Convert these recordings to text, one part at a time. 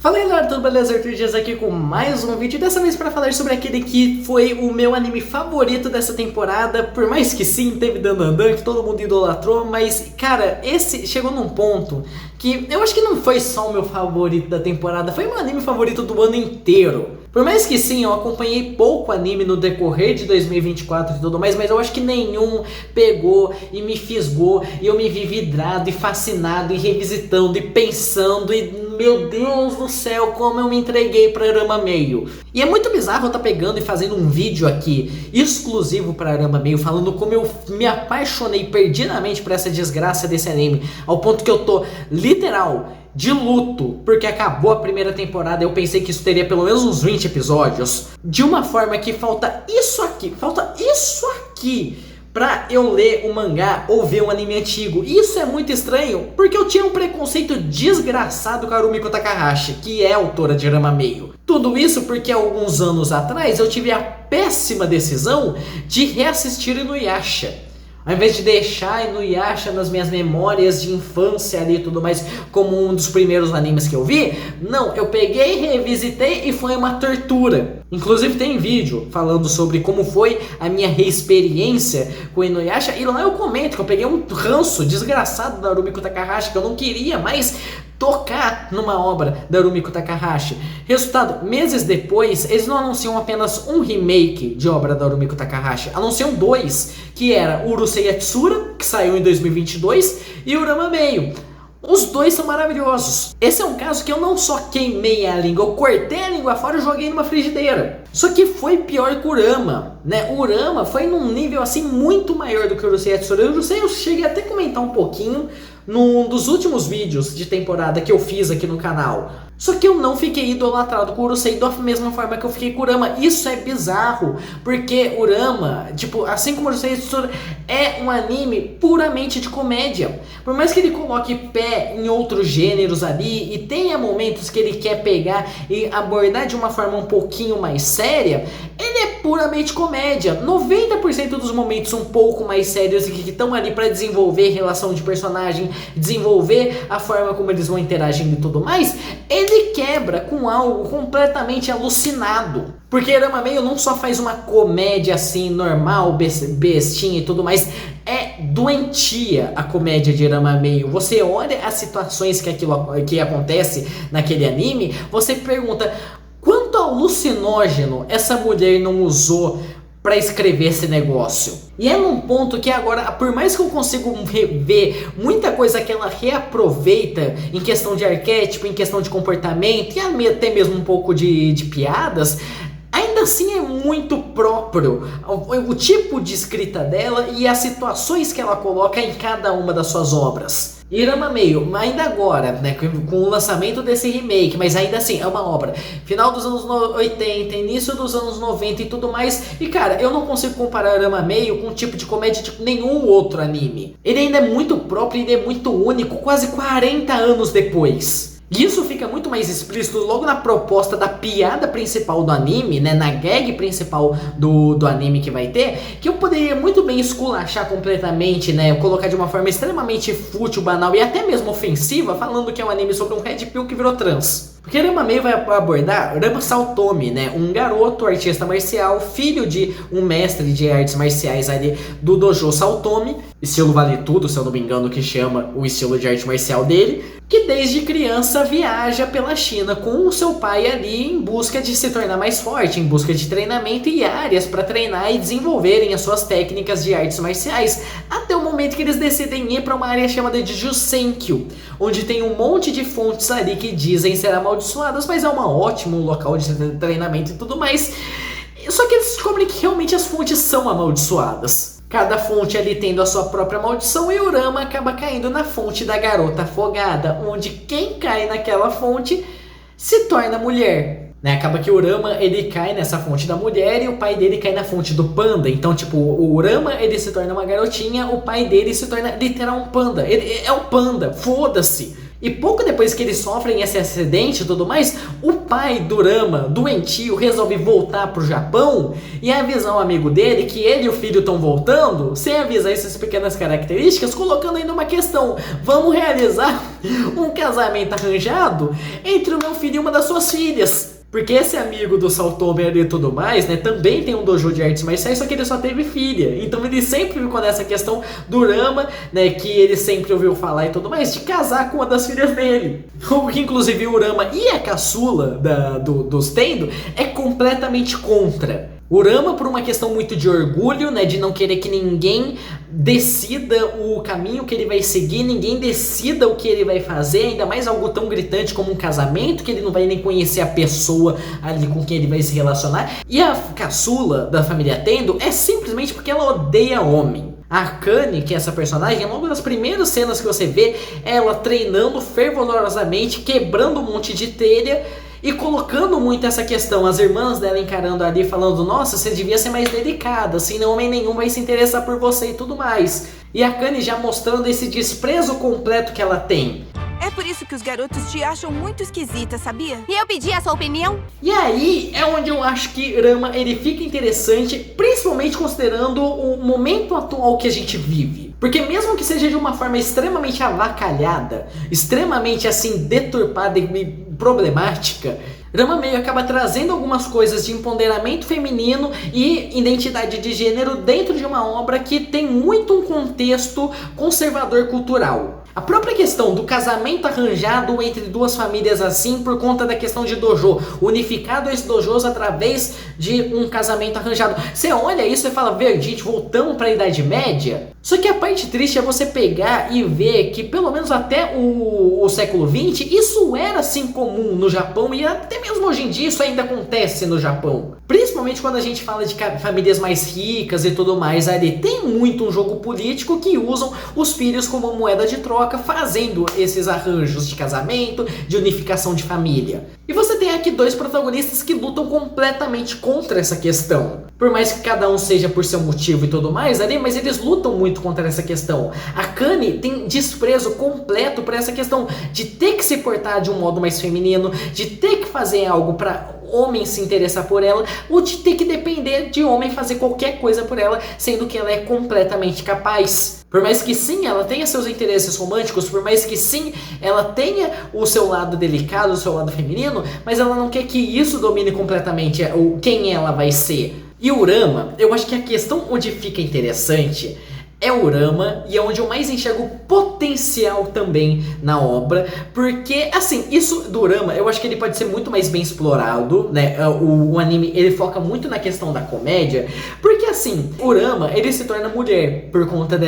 Fala aí galera, tudo beleza? Arthur Dias aqui com mais um vídeo, dessa vez para falar sobre aquele que foi o meu anime favorito dessa temporada. Por mais que sim, teve Dandadan, que todo mundo idolatrou, mas cara, esse chegou num ponto que eu acho que não foi só o meu favorito da temporada, foi o meu anime favorito do ano inteiro. Por mais que sim, eu acompanhei pouco anime no decorrer de 2024 e tudo mais, mas eu acho que nenhum pegou e me fisgou e eu me vi vidrado e fascinado e revisitando e pensando e meu Deus do céu, como eu me entreguei pra Arama Meio. E é muito bizarro eu estar pegando e fazendo um vídeo aqui exclusivo pra Arama Meio, falando como eu me apaixonei perdidamente por essa desgraça desse anime, ao ponto que eu tô literal de luto, porque acabou a primeira temporada. Eu pensei que isso teria pelo menos uns 20 episódios, de uma forma que falta isso aqui pra eu ler o mangá ou ver um anime antigo. E isso é muito estranho, porque eu tinha um preconceito desgraçado com a Rumiko Takahashi, que é autora de Arama Meio. Tudo isso porque alguns anos atrás eu tive a péssima decisão de reassistir Inuyasha. Ao invés de deixar Inuyasha nas minhas memórias de infância ali e tudo mais, como um dos primeiros animes que eu vi, não, eu peguei, revisitei e foi uma tortura. Inclusive tem vídeo falando sobre como foi a minha reexperiência com Inuyasha, e lá eu comento que eu peguei um ranço desgraçado da Rumiko Takahashi, que eu não queria mais tocar numa obra da Rumiko Takahashi. Resultado, meses depois, eles não anunciam apenas um remake de obra da Rumiko Takahashi, anunciam dois, que era Urusei Yatsura, que saiu em 2022, e Urama Meio. Os dois são maravilhosos. Esse é um caso que eu não só queimei a língua, eu cortei a língua fora e joguei numa frigideira. Só que foi pior que o Urama, né? O Urama foi num nível assim muito maior do que o Urusei Yatsura. O Urusei eu cheguei até a comentar um pouquinho num dos últimos vídeos de temporada que eu fiz aqui no canal. Só que eu não fiquei idolatrado com o Urusei da mesma forma que eu fiquei com o Urama. Isso é bizarro, porque Urama, tipo, assim como o Urusei Yatsura, é um anime puramente de comédia. Por mais que ele coloque pé em outros gêneros ali e tenha momentos que ele quer pegar e abordar de uma forma um pouquinho mais séria, ele é puramente comédia. 90% dos momentos um pouco mais sérios e que estão ali para desenvolver relação de personagem, desenvolver a forma como eles vão interagindo e tudo mais, ele quebra com algo completamente alucinado. Porque Arama Meio não só faz uma comédia assim, normal, bestinha e tudo mais, é doentia a comédia de Arama Meio. Você olha as situações que acontece naquele anime, você pergunta, quanto alucinógeno essa mulher não usou para escrever esse negócio? E é num ponto que agora, por mais que eu consiga ver muita coisa que ela reaproveita em questão de arquétipo, em questão de comportamento e até mesmo um pouco de piadas, ainda assim é muito próprio o tipo de escrita dela e as situações que ela coloca em cada uma das suas obras. Arama Meio, ainda agora, né, com o lançamento desse remake, mas ainda assim, é uma obra final dos anos 80, início dos anos 90 e tudo mais. E cara, eu não consigo comparar Arama Meio com um tipo de comédia de nenhum outro anime. Ele ainda é muito próprio, ele é muito único, quase 40 anos depois. E isso fica muito mais explícito logo na proposta da piada principal do anime, né, na gag principal do anime que vai ter, que eu poderia muito bem esculachar completamente, né, colocar de uma forma extremamente fútil, banal e até mesmo ofensiva, falando que é um anime sobre um Red Pill que virou trans. Porque Arama Meio vai abordar Rama Satomi, né, um garoto artista marcial, filho de um mestre de artes marciais ali do Dojo Satomi, estilo Vale Tudo, se eu não me engano, que chama o estilo de arte marcial dele, que desde criança viaja pela China com o seu pai ali em busca de se tornar mais forte, em busca de treinamento e áreas para treinar e desenvolverem as suas técnicas de artes marciais, até o momento que eles decidem ir para uma área chamada de Jusenkyo, onde tem um monte de fontes ali que dizem ser amaldiçoadas, mas é um ótimo local de treinamento e tudo mais. Só que eles descobrem que realmente as fontes são amaldiçoadas. Cada fonte ali tendo a sua própria maldição, e Urama acaba caindo na fonte da garota afogada, onde quem cai naquela fonte se torna mulher. Né? Acaba que o Urama ele cai nessa fonte da mulher e o pai dele cai na fonte do panda. Então, tipo, o Urama ele se torna uma garotinha, o pai dele se torna literal um panda. Ele é um panda, foda-se. E pouco depois que eles sofrem esse acidente e tudo mais, o pai do Rama, doentio, resolve voltar pro Japão e avisar um amigo dele que ele e o filho estão voltando, sem avisar essas pequenas características, colocando ainda uma questão: vamos realizar um casamento arranjado entre o meu filho e uma das suas filhas. Porque esse amigo do Saltomer e tudo mais, né, também tem um dojo de artes marciais, só que ele só teve filha. Então ele sempre ficou nessa questão do Rama, né, que ele sempre ouviu falar e tudo mais, de casar com uma das filhas dele. O que inclusive o Rama e a caçula dos Tendo é completamente contra. O Rama, por uma questão muito de orgulho, né, de não querer que ninguém decida o caminho que ele vai seguir, ninguém decida o que ele vai fazer, ainda mais algo tão gritante como um casamento, que ele não vai nem conhecer a pessoa ali com quem ele vai se relacionar. E a caçula da família Tendo é simplesmente porque ela odeia homem. A Akane, que é essa personagem, logo nas primeiras cenas que você vê, ela treinando fervorosamente, quebrando um monte de telha, e colocando muito essa questão, as irmãs dela encarando ali, falando: nossa, você devia ser mais delicada, senão homem nenhum vai se interessar por você e tudo mais. E a Akane já mostrando esse desprezo completo que ela tem. É por isso que os garotos te acham muito esquisita, sabia? E eu pedi a sua opinião? E aí é onde eu acho que Rama, ele fica interessante, principalmente considerando o momento atual que a gente vive. Porque mesmo que seja de uma forma extremamente avacalhada, extremamente assim deturpada e problemática, Rama meio acaba trazendo algumas coisas de empoderamento feminino e identidade de gênero dentro de uma obra que tem muito um contexto conservador cultural. A própria questão do casamento arranjado entre duas famílias assim por conta da questão de dojo, unificar dois dojos através de um casamento arranjado. Você olha isso e fala: gente, voltamos para a Idade Média? Só que a parte triste é você pegar e ver que pelo menos até o século XX isso era assim comum no Japão, e até mesmo hoje em dia isso ainda acontece no Japão. Principalmente quando a gente fala de famílias mais ricas e tudo mais, ali tem muito um jogo político que usam os filhos como moeda de troca, fazendo esses arranjos de casamento, de unificação de família. E você tem aqui dois protagonistas que lutam completamente contra essa questão. Por mais que cada um seja por seu motivo e tudo mais ali, mas eles lutam muito contra essa questão. A Akane tem desprezo completo por essa questão de ter que se portar de um modo mais feminino, de ter que fazer algo para homem se interessar por ela, ou de ter que depender de homem fazer qualquer coisa por ela, sendo que ela é completamente capaz. Por mais que sim, ela tenha seus interesses românticos, por mais que sim, ela tenha o seu lado delicado, o seu lado feminino, mas ela não quer que isso domine completamente quem ela vai ser. E o Rama, eu acho que a questão onde fica interessante é o Rama, e é onde eu mais enxergo potencial também na obra, porque, assim, isso do Rama, eu acho que ele pode ser muito mais bem explorado, né, o anime, ele foca muito na questão da comédia, porque, assim, o Rama, ele se torna mulher por conta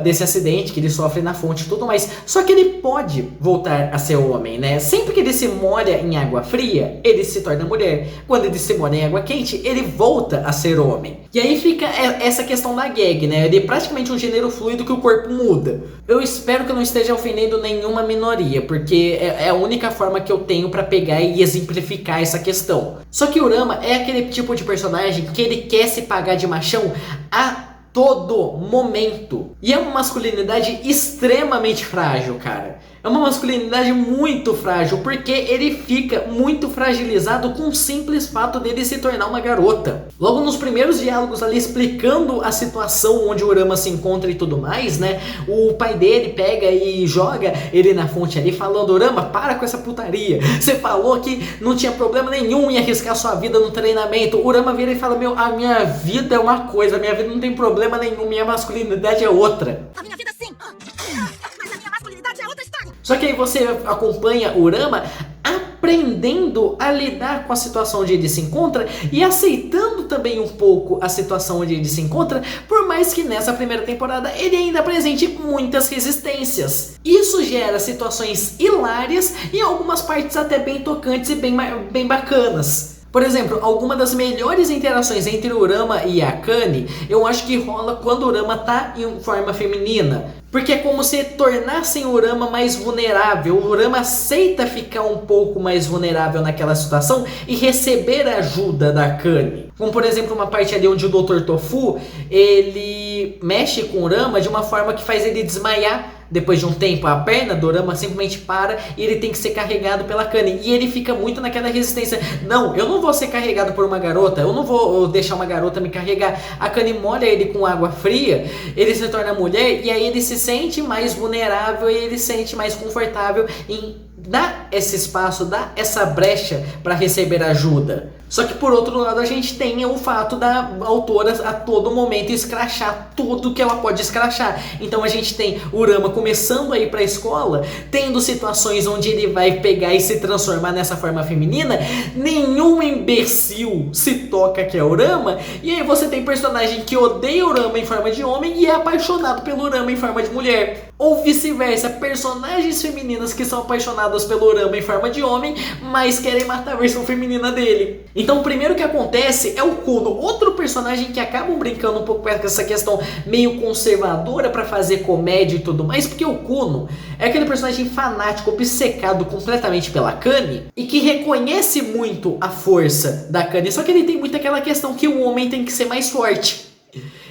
desse acidente que ele sofre na fonte e tudo mais, só que ele pode voltar a ser homem, né, sempre que ele se molha em água fria, ele se torna mulher, quando ele se molha em água quente, ele volta a ser homem, e aí fica essa questão da gag, né, ele é praticamente um gênero fluido que o corpo muda. Eu espero que eu não esteja ofendendo nenhuma minoria, porque é a única forma que eu tenho pra pegar e exemplificar essa questão. Só que o Rama é aquele tipo de personagem que ele quer se pagar de machão a todo momento. E é uma masculinidade extremamente frágil, cara. É uma masculinidade muito frágil, porque ele fica muito fragilizado com o simples fato dele se tornar uma garota. Logo nos primeiros diálogos ali, explicando a situação onde o Rama se encontra e tudo mais, né, o pai dele pega e joga ele na fonte ali, falando: Rama, para com essa putaria, você falou que não tinha problema nenhum em arriscar sua vida no treinamento. O Rama vira e fala: a minha vida é uma coisa, a minha vida não tem problema nenhum, minha masculinidade é outra. A minha vida sim, mas a minha masculinidade é outra história. Só que aí você acompanha o Rama aprendendo a lidar com a situação onde ele se encontra e aceitando também um pouco a situação onde ele se encontra, por mais que nessa primeira temporada ele ainda apresente muitas resistências. Isso gera situações hilárias e algumas partes até bem tocantes e bem bacanas. Por exemplo, alguma das melhores interações entre o Rama e a Akane, eu acho que rola quando o Rama tá em forma feminina. Porque é como se tornassem o Rama mais vulnerável. O Rama aceita ficar um pouco mais vulnerável naquela situação e receber a ajuda da Akane. Como por exemplo uma parte ali onde o Dr. Tofu, ele ele mexe com o Urama de uma forma que faz ele desmaiar. Depois de um tempo, a perna do Urama simplesmente para e ele tem que ser carregado pela Akane. E ele fica muito naquela resistência. Não, eu não vou ser carregado por uma garota. Eu não vou deixar uma garota me carregar. A Akane molha ele com água fria. Ele se torna mulher e aí ele se sente mais vulnerável e ele se sente mais confortável em dar esse espaço, dar essa brecha para receber ajuda. Só que por outro lado a gente tem o fato da autora a todo momento escrachar tudo que ela pode escrachar. Então a gente tem o Urama começando a ir pra escola, tendo situações onde ele vai pegar e se transformar nessa forma feminina. Nenhum imbecil se toca que é o Urama. E aí você tem personagem que odeia o Urama em forma de homem e é apaixonado pelo Urama em forma de mulher. Ou vice-versa, personagens femininas que são apaixonadas pelo Urama em forma de homem, mas querem matar a versão feminina dele. Então o primeiro que acontece é o Kuno, outro personagem que acabam brincando um pouco com essa questão meio conservadora para fazer comédia e tudo mais, porque o Kuno é aquele personagem fanático, obcecado completamente pela Akane e que reconhece muito a força da Akane, só que ele tem muito aquela questão que o homem tem que ser mais forte.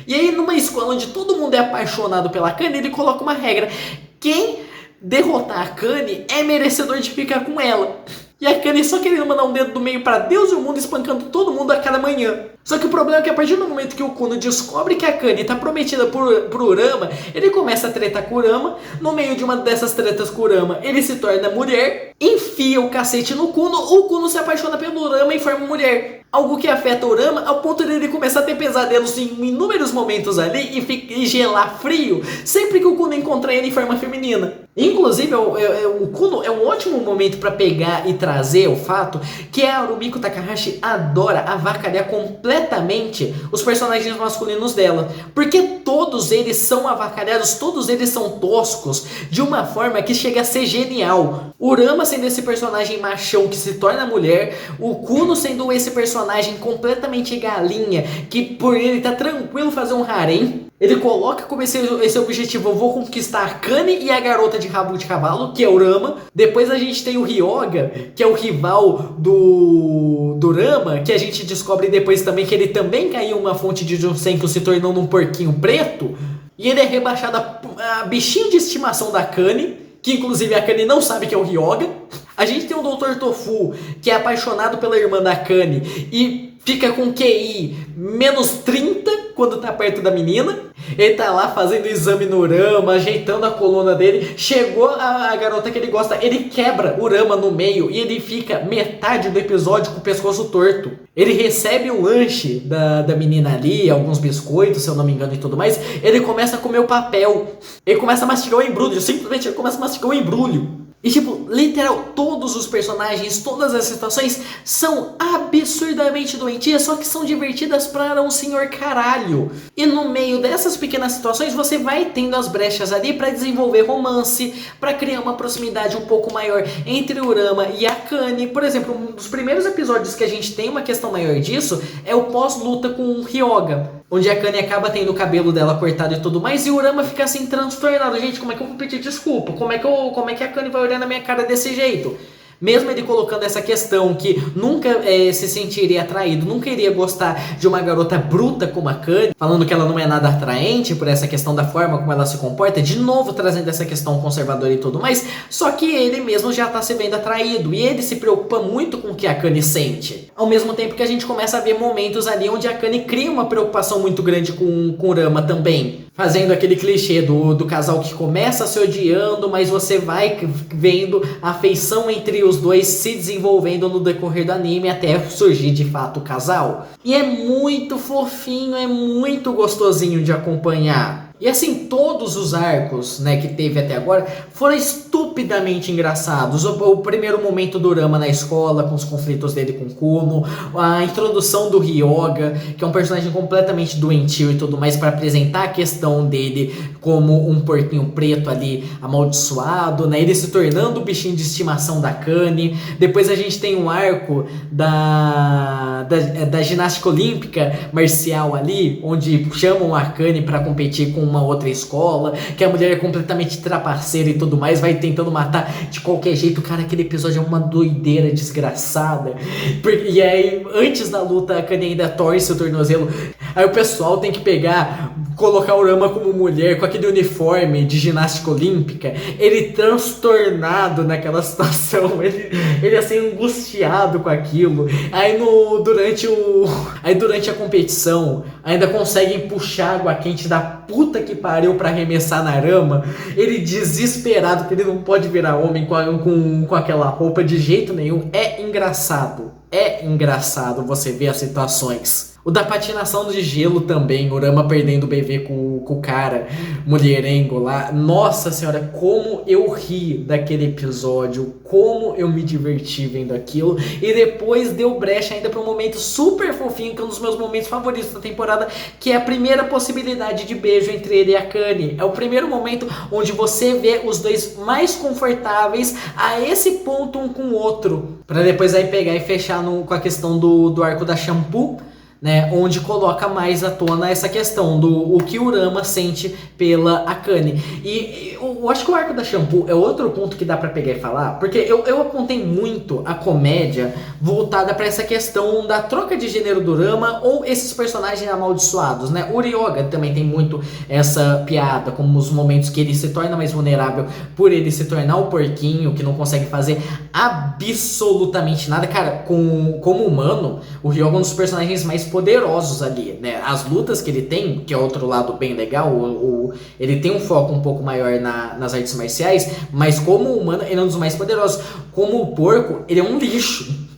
E aí numa escola onde todo mundo é apaixonado pela Akane, ele coloca uma regra: quem derrotar a Akane é merecedor de ficar com ela. E a Akane só querendo mandar um dedo do meio para Deus e o mundo, espancando todo mundo a cada manhã. Só que o problema é que a partir do momento que o Kuno descobre que a Akane tá prometida pro Urama, ele começa a tretar com o Urama. No meio de uma dessas tretas com o Urama, ele se torna mulher, enfia o cacete no Kuno. O Kuno se apaixona pelo Urama e forma mulher. Algo que afeta o Urama ao ponto de ele começar a ter pesadelos em inúmeros momentos ali e gelar frio sempre que o Kuno encontra ele em forma feminina. Inclusive, o Kuno é um ótimo momento para pegar e trazer o fato que a Rumiko Takahashi adora avacalhar completamente os personagens masculinos dela. Porque todos eles são avacalhados, todos eles são toscos de uma forma que chega a ser genial. O Urama sendo esse personagem machão que se torna mulher, o Kuno sendo esse personagem completamente galinha, que por ele tá tranquilo fazer um harém. Ele coloca como esse objetivo: eu vou conquistar a Akane e a garota de rabo de cavalo, que é o Urama. Depois a gente tem o Ryoga, que é o rival do Urama, que a gente descobre depois também que ele também caiu uma fonte de Junsenko se tornando um porquinho preto. E ele é rebaixado a bichinho de estimação da Akane, que inclusive a Akane não sabe que é o Ryoga. A gente tem o Dr. Tofu, que é apaixonado pela irmã da Akane e fica com QI menos 30 quando tá perto da menina. Ele tá lá fazendo exame no Urama, ajeitando a coluna dele. Chegou a garota que ele gosta, ele quebra o Urama no meio e ele fica metade do episódio com o pescoço torto. Ele recebe um lanche da menina ali, alguns biscoitos, se eu não me engano, e tudo mais. Ele começa a comer o papel. Ele começa a mastigar o embrulho, simplesmente ele começa a mastigar o embrulho. E tipo, literal, todos os personagens, todas as situações são absurdamente doentias, só que são divertidas para um senhor caralho. E no meio dessas pequenas situações, você vai tendo as brechas ali para desenvolver romance, para criar uma proximidade um pouco maior entre o Urama e a Akane. Por exemplo, um dos primeiros episódios que a gente tem uma questão maior disso é o pós-luta com o Ryoga, onde a Akane acaba tendo o cabelo dela cortado e tudo mais, e o Urama fica assim transtornado. Gente, como é que eu vou pedir desculpa? Como é que a Akane vai olhar na minha cara desse jeito? Mesmo ele colocando essa questão que nunca se sentiria atraído, nunca iria gostar de uma garota bruta como a Akane, falando que ela não é nada atraente por essa questão da forma como ela se comporta, de novo trazendo essa questão conservadora e tudo mais, só que ele mesmo já tá se vendo atraído e ele se preocupa muito com o que a Akane sente. Ao mesmo tempo que a gente começa a ver momentos ali onde a Akane cria uma preocupação muito grande com o Urama também, fazendo aquele clichê do casal que começa se odiando, mas você vai vendo a afeição entre os dois se desenvolvendo no decorrer do anime até surgir de fato o casal. E é muito fofinho, é muito gostosinho de acompanhar. E assim, todos os arcos, né, que teve até agora foram estupidamente engraçados. O primeiro momento do Urama na escola, com os conflitos dele com Kuno, a introdução do Ryoga, que é um personagem completamente doentio e tudo mais, para apresentar a questão dele como um porquinho preto ali amaldiçoado, né, ele se tornando o bichinho de estimação da Akane. Depois a gente tem um arco da ginástica olímpica marcial ali, onde chamam a Akane para competir com uma outra escola, que a mulher é completamente trapaceira e tudo mais, vai tentando matar de qualquer jeito. Cara, aquele episódio é uma doideira desgraçada. E aí, antes da luta, a Akane ainda torce o tornozelo. Aí o pessoal tem que pegar, colocar o Urama como mulher, com aquele uniforme de ginástica olímpica, ele transtornado naquela situação, ele assim, angustiado com aquilo. Aí durante a competição, ainda conseguem puxar água quente da puta que pariu pra arremessar na Arama. Ele desesperado, que ele não pode virar homem com aquela roupa de jeito nenhum. É engraçado você ver as situações. O da patinação de gelo também, o Urama perdendo o bebê com o cara mulherengo lá. Nossa senhora, como eu ri daquele episódio, como eu me diverti vendo aquilo. E depois deu brecha ainda para um momento super fofinho, que é um dos meus momentos favoritos da temporada, que é a primeira possibilidade de beijo entre ele e a Kanye. É o primeiro momento onde você vê os dois mais confortáveis a esse ponto um com o outro, para depois aí pegar e fechar com a questão do arco da Shampoo, né, onde coloca mais à tona essa questão do o que o Urama sente pela Akane. E eu acho que o arco da Shampoo é outro ponto que dá pra pegar e falar, porque eu apontei muito a comédia voltada pra essa questão da troca de gênero do Urama ou esses personagens amaldiçoados, né? O Ryoga também tem muito essa piada, como os momentos que ele se torna mais vulnerável por ele se tornar o porquinho, que não consegue fazer absolutamente nada. Cara, como humano, o Ryoga é um dos personagens mais poderosos ali, né? As lutas que ele tem, que é outro lado bem legal, ele tem um foco um pouco maior nas artes marciais, mas como humano ele é um dos mais poderosos. Como o porco, ele é um lixo.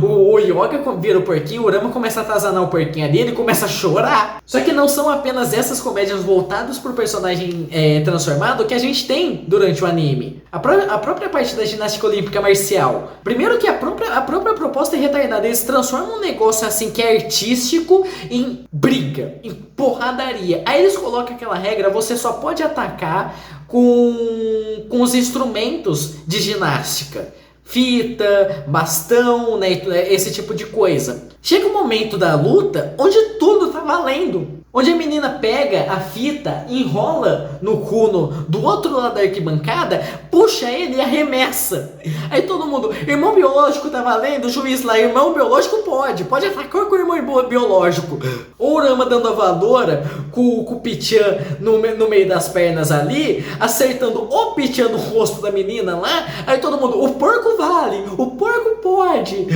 O Ryoga vira o porquinho, o Urama começa a atazanar o porquinho ali, ele começa a chorar. Só que não são apenas essas comédias voltadas pro personagem transformado que a gente tem durante o anime. A própria parte da ginástica olímpica marcial. Primeiro que a própria proposta é retardada. Eles transformam um negócio assim que é artístico em briga, em porradaria. Aí eles colocam aquela regra, você só pode atacar com os instrumentos de ginástica. Fita, bastão, né, esse tipo de coisa. Chega um momento da luta onde tudo tá valendo. Onde a menina pega a fita, enrola no cuno do outro lado da arquibancada, puxa ele e arremessa. Aí todo mundo, irmão biológico tá valendo? O juiz lá, irmão biológico pode atacar com o irmão biológico. O Urama dando a voadora com o Pichan no meio das pernas ali, acertando o Pichan no rosto da menina lá. Aí todo mundo, o porco vale, o porco pode.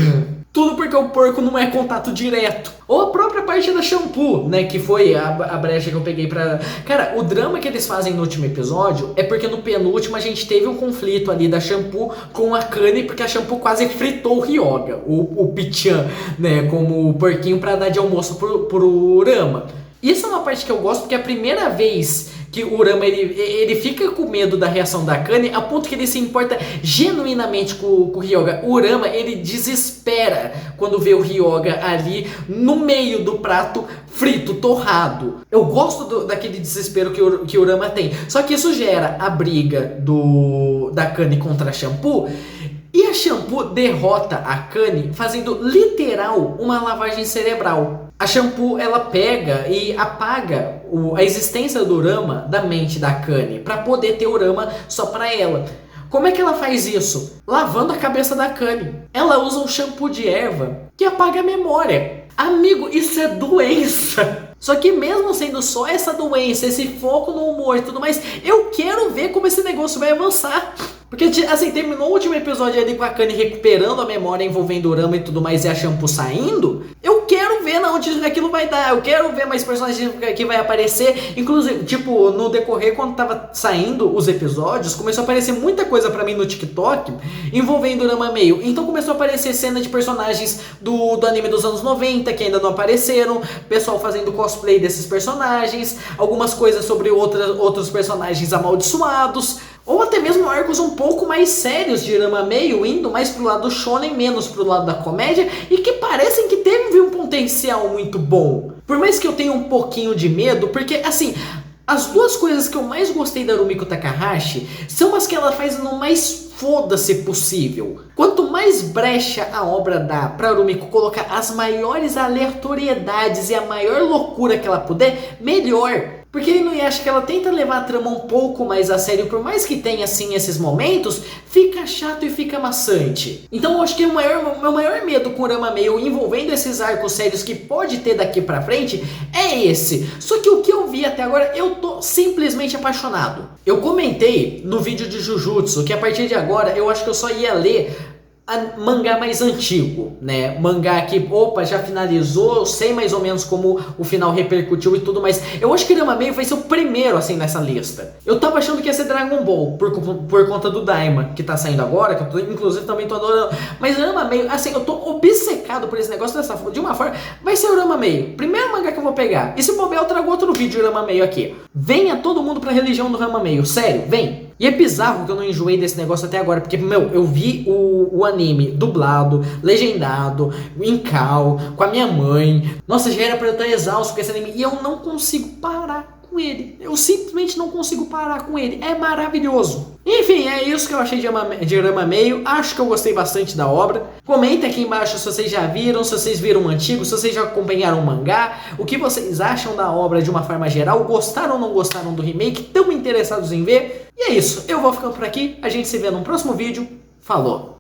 Tudo porque o porco não é contato direto. Ou a própria parte da Shampoo, né? Que foi a brecha que eu peguei pra... Cara, o drama que eles fazem no último episódio é porque no penúltimo a gente teve um conflito ali da Shampoo com a Kanye, porque a Shampoo quase fritou o Ryoga, o Pichan, né? Como o porquinho pra dar de almoço pro Urama. Isso é uma parte que eu gosto, porque é a primeira vez que o Urama ele fica com medo da reação da Kanye, a ponto que ele se importa genuinamente com o Ryoga. O Urama, ele desespera quando vê o Ryoga ali no meio do prato frito, torrado. Eu gosto daquele desespero que o Urama tem. Só que isso gera a briga da Kanye contra a Shampoo. E a Shampoo derrota a Kanye fazendo literal uma lavagem cerebral. A Shampoo, ela pega e apaga a existência do Urama da mente da Kanye para poder ter o Urama só para ela. Como é que ela faz isso? Lavando a cabeça da Kanye. Ela usa um shampoo de erva que apaga a memória. Amigo, isso é doença. Só que mesmo sendo só essa doença, esse foco no humor e tudo mais, eu quero ver como esse negócio vai avançar. Porque, assim, terminou o último episódio ali com a Kanye recuperando a memória envolvendo o Urama e tudo mais, e a Shampoo saindo. Eu quero ver na onde aquilo vai dar. Eu quero ver mais personagens que vai aparecer. Inclusive, tipo, no decorrer, quando tava saindo os episódios, começou a aparecer muita coisa pra mim no TikTok envolvendo o Urama Meio. Então começou a aparecer cena de personagens do anime dos anos 90 que ainda não apareceram. Pessoal fazendo cosplay desses personagens. Algumas coisas sobre outros personagens amaldiçoados. Ou até mesmo arcos um pouco mais sérios de Urama Meio, indo mais pro lado shonen, menos pro lado da comédia, e que parecem que teve um potencial muito bom. Por mais que eu tenha um pouquinho de medo, porque assim, as duas coisas que eu mais gostei da Rumiko Takahashi são as que ela faz no mais foda-se possível. Quanto mais brecha a obra dá pra Rumiko colocar as maiores aleatoriedades e a maior loucura que ela puder, melhor. Porque ele não acha que ela tenta levar a trama um pouco mais a sério, por mais que tenha assim esses momentos, fica chato e fica maçante. Então eu acho que o meu maior medo com o Ranma Meio envolvendo esses arcos sérios que pode ter daqui pra frente é esse. Só que o que eu vi até agora, eu tô simplesmente apaixonado. Eu comentei no vídeo de Jujutsu que a partir de agora eu acho que eu só ia ler mangá mais antigo, né? Mangá que, opa, já finalizou, eu sei mais ou menos como o final repercutiu e tudo mais. Eu acho que Ranma Meio vai ser o primeiro, assim, nessa lista. Eu tava achando que ia ser Dragon Ball, por conta do Daima, que tá saindo agora, que eu inclusive também tô adorando. Mas Ranma Meio, assim, eu tô obcecado por esse negócio de uma forma. Vai ser o Ranma Meio, primeiro mangá que eu vou pegar. E se bobear, eu trago outro vídeo de Ranma Meio aqui. Venha todo mundo pra religião do Ranma Meio, sério, vem. E é bizarro que eu não enjoei desse negócio até agora, porque, meu, eu vi o anime dublado, legendado, em cal, com a minha mãe. Nossa, já era pra eu estar exausto com esse anime e eu não consigo parar com ele. Eu simplesmente não consigo parar com ele. É maravilhoso. Enfim, é isso que eu achei de Ranma Meio. Acho que eu gostei bastante da obra. Comenta aqui embaixo se vocês já viram, se vocês viram o antigo, se vocês já acompanharam o mangá, o que vocês acham da obra de uma forma geral, gostaram ou não gostaram do remake, estão interessados em ver? E é isso, eu vou ficando por aqui, a gente se vê num próximo vídeo. Falou!